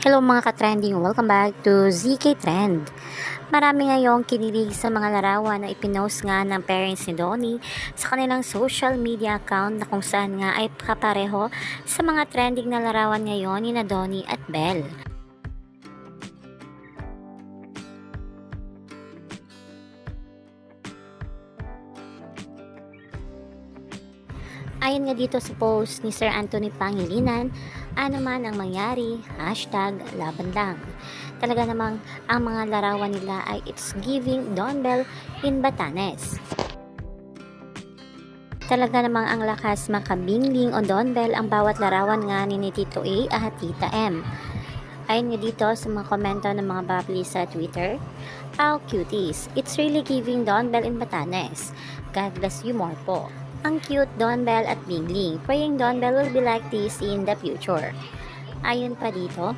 Hello mga ka-trending, welcome back to ZK Trend. Marami ngayong kinilig sa mga larawan na ipinost nga ng parents ni Donnie sa kanilang social media account na kung saan nga ay kapareho sa mga trending na larawan ngayon ni na Donnie at Belle. Ayon nga dito sa post ni Sir Anthony Pangilinan, ano man ang mangyari, #laban lang. Talaga namang ang mga larawan nila ay it's giving Don Bell in Batanes. Talaga namang ang lakas makabingling o Don Bell ang bawat larawan nga ni Tito A at Tita M. Ayon nga dito sa mga komento ng mga babli sa Twitter, "How cuties, it's really giving Don Bell in Batanes. God bless you more po. Ang cute Don Bell at Bingling. Praying Don Bell will be like this in the future." Ayon pa dito,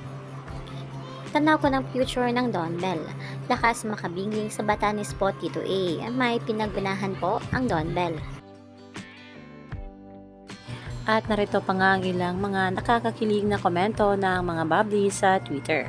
tanaw ko ng future ng Don Bell. Lakas makabingling sa Batanes po Tito A. May pinagbanahan po ang Don Bell. At narito pa nga ang ilang mga nakakakilig na komento ng mga babli sa Twitter.